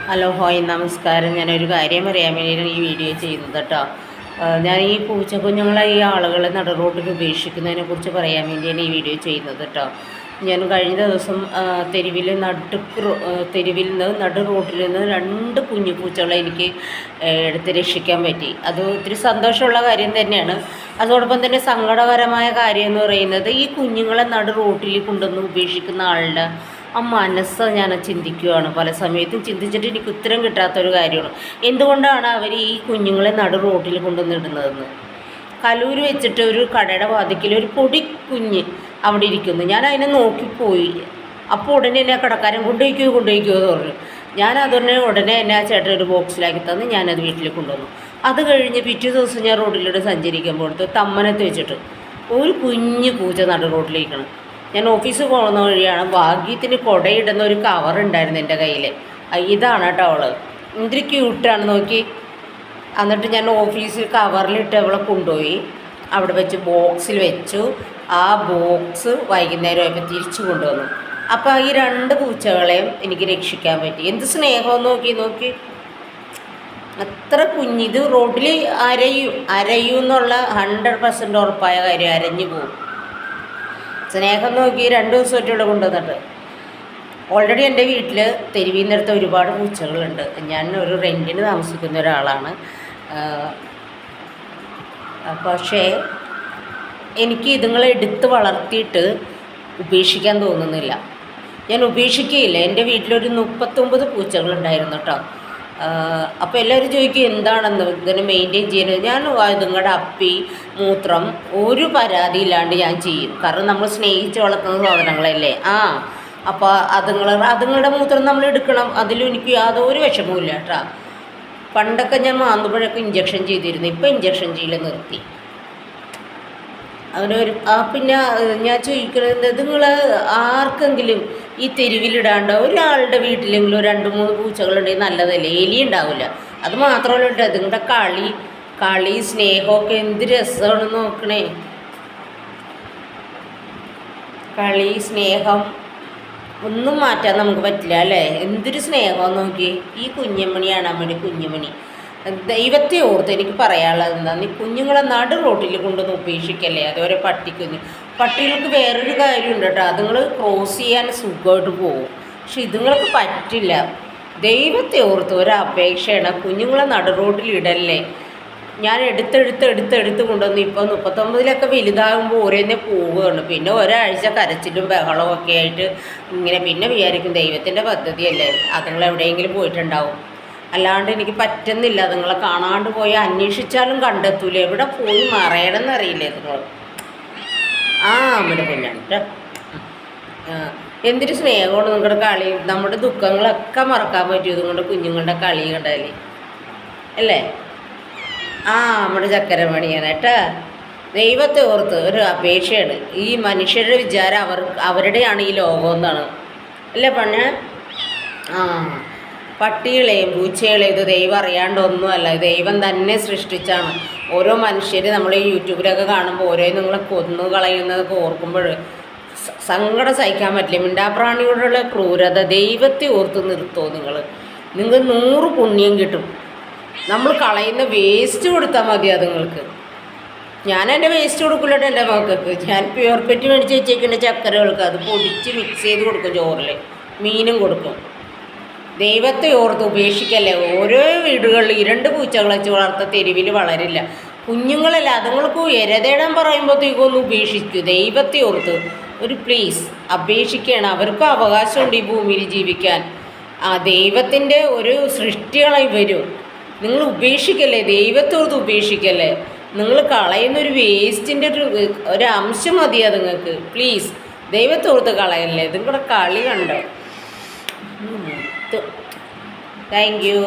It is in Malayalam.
ഹലോ ഹായ് നമസ്കാരം. ഞാനൊരു കാര്യം പറയാൻ വേണ്ടിയാണ് ഈ വീഡിയോ ചെയ്തത് കേട്ടോ. ഞാൻ ഈ പൂച്ചക്കുഞ്ഞുങ്ങളെ ഈ ആളുകളെ നടുറോട്ടിൽ ഉപേക്ഷിക്കുന്നതിനെക്കുറിച്ച് പറയാൻ വേണ്ടിയാണ് ഈ വീഡിയോ ചെയ്യുന്നത് കേട്ടോ. ഞാൻ കഴിഞ്ഞ ദിവസം തെരുവിൽ നിന്ന് നടു റോട്ടിൽ നിന്ന് 2 കുഞ്ഞു പൂച്ചകളെ എനിക്ക് എടുത്ത് രക്ഷിക്കാൻ പറ്റി. അത് ഒത്തിരി സന്തോഷമുള്ള കാര്യം തന്നെയാണ്. അതോടൊപ്പം തന്നെ സങ്കടകരമായ കാര്യം എന്ന് പറയുന്നത് ഈ കുഞ്ഞുങ്ങളെ നടു റോട്ടിൽ കൊണ്ടുവന്ന് ഉപേക്ഷിക്കുന്ന ആളുടെ ആ മനസ്സ് ഞാൻ ചിന്തിക്കുകയാണ്. പല സമയത്തും ചിന്തിച്ചിട്ട് എനിക്ക് ഉത്തരം കിട്ടാത്തൊരു കാര്യമാണ്. എന്തുകൊണ്ടാണ് അവർ ഈ കുഞ്ഞുങ്ങളെ നടു റോട്ടിൽ കൊണ്ടുവന്നിടുന്നതെന്ന്. കലൂർ വെച്ചിട്ട് ഒരു കടയുടെ വാതിക്കൽ ഒരു പൊടി കുഞ്ഞ് അവിടെ ഇരിക്കുന്നു. ഞാൻ അതിനെ നോക്കിപ്പോയി. അപ്പോൾ ഉടനെ എന്നെ കടക്കാരൻ കൊണ്ടുപോയിക്കുമോ എന്ന് പറഞ്ഞു. ഞാൻ ഉടനെ എന്നെ ആ ചേട്ടൻ ഒരു ബോക്സിലാക്കി തന്ന് ഞാനത് വീട്ടിൽ കൊണ്ടുവന്നു. അത് കഴിഞ്ഞ് പിറ്റേ ദിവസം ഞാൻ റോഡിലൂടെ സഞ്ചരിക്കുമ്പോഴത്തെ തമ്മനത്ത് വെച്ചിട്ട് ഒരു കുഞ്ഞ് പൂച്ച നടു റോഡിലേക്കാണ്. ഞാൻ ഓഫീസിൽ പോകുന്ന വഴിയാണ്. ഭാഗ്യത്തിന് കുടയിടുന്ന ഒരു കവറുണ്ടായിരുന്നു എൻ്റെ കയ്യിൽ. ഇതാണ് കേട്ടോ അവൾ. എന്തൊരു ക്യൂട്ടാണ് നോക്കി. എന്നിട്ട് ഞാൻ ഓഫീസിൽ കവറിലിട്ട് അവളെ കൊണ്ടുപോയി അവിടെ വെച്ച് ബോക്സിൽ വെച്ചു. ആ ബോക്സ് വൈകുന്നേരം ആയപ്പോൾ തിരിച്ചു കൊണ്ടുവന്നു. അപ്പോൾ ഈ 2 പൂച്ചകളെയും എനിക്ക് രക്ഷിക്കാൻ പറ്റി. എന്ത് സ്നേഹം നോക്കി. അത്ര കുഞ്ഞിത് റോഡിൽ അരയും എന്നുള്ള 100% ഉറപ്പായ കാര്യം. അരഞ്ഞു പോകും. സ്നേഹം നോക്കി 2 ദിവസമായിട്ട് ഇവിടെ കൊണ്ടുവന്നിട്ട്. ഓൾറെഡി എൻ്റെ വീട്ടിൽ തെരുവിൽ നിന്നെടുത്ത ഒരുപാട് പൂച്ചകളുണ്ട്. ഞാൻ ഒരു റെൻറ്റിന് താമസിക്കുന്ന ഒരാളാണ്. പക്ഷേ എനിക്ക് ഇതുങ്ങളെ എടുത്ത് വളർത്തിയിട്ട് ഉപേക്ഷിക്കാൻ തോന്നുന്നില്ല. ഞാൻ ഉപേക്ഷിക്കുകയില്ല. എൻ്റെ വീട്ടിലൊരു 39 പൂച്ചകളുണ്ടായിരുന്നു കേട്ടോ. അപ്പോൾ എല്ലാവരും ചോദിക്കും എന്താണെന്ന് ഇതിനെ മെയിൻറ്റെയിൻ ചെയ്യുന്നത്. ഞാൻ ഇതുങ്ങളുടെ അപ്പി മൂത്രം ഒരു പരാതിയില്ലാണ്ട് ഞാൻ ചെയ്യും. കാരണം നമ്മൾ സ്നേഹിച്ച് വളർത്തുന്ന സാധനങ്ങളല്ലേ. അപ്പോൾ അതുങ്ങളുടെ മൂത്രം നമ്മൾ എടുക്കണം. അതിലും എനിക്ക് യാതൊരു വിഷമവും ഇല്ല കേട്ടോ. പണ്ടൊക്കെ ഞാൻ മാന്തുമ്പോഴൊക്കെ ഇഞ്ചക്ഷൻ ചെയ്തിരുന്നു. ഇപ്പോൾ ഇഞ്ചക്ഷൻ ചെയ്യൽ നിർത്തി. പിന്നെ ഞാൻ ചോദിക്കുന്നത്, നിങ്ങൾ ആർക്കെങ്കിലും ഈ തെരുവിലിടാണ്ട് ഒരാളുടെ വീട്ടിലെങ്കിലും 2-3 പൂച്ചകളുണ്ടെങ്കിൽ നല്ലതല്ലേ. എലി ഉണ്ടാവില്ല. അത് മാത്രമല്ല കേട്ടോ, നിങ്ങളുടെ കളി സ്നേഹമൊക്കെ എന്ത് രസമാണ് നോക്കണേ. കളി സ്നേഹം ഒന്നും മാറ്റാൻ നമുക്ക് പറ്റില്ല അല്ലേ. എന്തൊരു സ്നേഹം നോക്കി. ഈ കുഞ്ഞുമണിയാണ് അമ്മയുടെ കുഞ്ഞുമണി. ദൈവത്തെ ഓർത്ത് എനിക്ക് പറയാനുള്ളത് എന്താ, നീ കുഞ്ഞുങ്ങളെ നടു റോട്ടിൽ കൊണ്ടുവന്ന് ഉപേക്ഷിക്കല്ലേ. അതുപോലെ പട്ടികൾക്ക് വേറൊരു കാര്യമുണ്ട് കേട്ടോ. അതുങ്ങൾ ക്രോസ് ചെയ്യാൻ സുഖമായിട്ട് പോകും. പക്ഷെ ഇതുങ്ങൾക്ക് പറ്റില്ല. ദൈവത്തെ ഓർത്ത് ഒരപേക്ഷയാണ്, കുഞ്ഞുങ്ങളെ നടു റോട്ടിൽ ഇടല്ലേ. ഞാൻ എടുത്തെടുത്ത് കൊണ്ടുവന്ന് ഇപ്പോൾ 39 വലുതാകുമ്പോൾ ഓരോന്നെ പോവുകയാണ്. പിന്നെ ഒരാഴ്ച കരച്ചിലും ബഹളമൊക്കെ ആയിട്ട് ഇങ്ങനെ പിന്നെ വിചാരിക്കും ദൈവത്തിൻ്റെ പദ്ധതിയല്ലേ, അതുങ്ങൾ എവിടെയെങ്കിലും പോയിട്ടുണ്ടാവും. അല്ലാണ്ട് എനിക്ക് പറ്റുന്നില്ല. അതുങ്ങളെ കാണാണ്ട് പോയി അന്വേഷിച്ചാലും കണ്ടെത്തൂല. എവിടെ പോയി മറയണമെന്നറിയില്ലേ നിങ്ങൾ. നമ്മുടെ കുഞ്ഞാണ്. എന്തൊരു സ്നേഹമാണ് നിങ്ങളുടെ കളി. നമ്മുടെ ദുഃഖങ്ങളൊക്കെ മറക്കാൻ പറ്റും നിങ്ങളുടെ കുഞ്ഞുങ്ങളുടെ കളി കണ്ടാലേ അല്ലേ. നമ്മുടെ ചക്കരമണിയാണ് കേട്ടോ. ദൈവത്തെ ഓർത്ത് ഒരു അപേക്ഷയാണ്. ഈ മനുഷ്യരുടെ വിചാരം അവരുടെയാണ് ഈ ലോകം എന്നാണ് അല്ലേ പറഞ്ഞ. പട്ടികളെയും പൂച്ചകളെയും ഇത് ദൈവം അറിയാണ്ടൊന്നുമല്ല. ദൈവം തന്നെ സൃഷ്ടിച്ചാണ്. ഓരോ മനുഷ്യർ നമ്മൾ ഈ യൂട്യൂബിലൊക്കെ കാണുമ്പോൾ ഓരോ നിങ്ങളെ കൊന്നു കളയുന്നതൊക്കെ ഓർക്കുമ്പോൾ സങ്കടം സഹിക്കാൻ പറ്റില്ല. മിണ്ടാപ്രാണിയോടുള്ള ക്രൂരത ദൈവത്തെ ഓർത്ത് നിർത്തുമോ നിങ്ങൾക്ക് 100 പുണ്യം കിട്ടും. നമ്മൾ കളയുന്ന വേസ്റ്റ് കൊടുത്താൽ മതി അതുങ്ങൾക്ക്. ഞാൻ എൻ്റെ വേസ്റ്റ് കൊടുക്കില്ലട്ടോ എൻ്റെ മക്കൾക്ക്. ഞാൻ പ്യൂർപെറ്റ് മേടിച്ച് വെച്ചേക്കുന്ന ചക്കരകൾക്ക് അത് പൊടിച്ച് മിക്സ് ചെയ്ത് കൊടുക്കും. ചോറിൽ മീനും കൊടുക്കും. ദൈവത്തെ ഓർത്ത് ഉപേക്ഷിക്കല്ലേ. ഓരോ വീടുകളിൽ 2 പൂച്ചകളെ വെച്ച് വളർത്ത തെരുവിൽ വളരില്ല. കുഞ്ഞുങ്ങളല്ല, അതുങ്ങൾക്ക് ഇരതേടാൻ പറയുമ്പോഴത്തേക്കൊന്ന് ഉപേക്ഷിക്കൂ. ദൈവത്തെ ഓർത്ത് ഒരു പ്ലീസ് അപേക്ഷിക്കുകയാണ്. അവർക്കും അവകാശമുണ്ട് ഈ ഭൂമിയിൽ ജീവിക്കാൻ. ദൈവത്തിൻ്റെ ഒരു സൃഷ്ടികളായി വരും. നിങ്ങൾ ഉപേക്ഷിക്കല്ലേ. ദൈവത്തെ ഓർത്ത് ഉപേക്ഷിക്കല്ലേ. നിങ്ങൾ കളയുന്നൊരു വേസ്റ്റിൻ്റെ ഒരു അംശം മതിയാ നിങ്ങൾക്ക്. പ്ലീസ് ദൈവത്തെ ഓർത്ത് കളയല്ലേ. നിങ്ങളുടെ കളി കണ്ടോ. Thank you.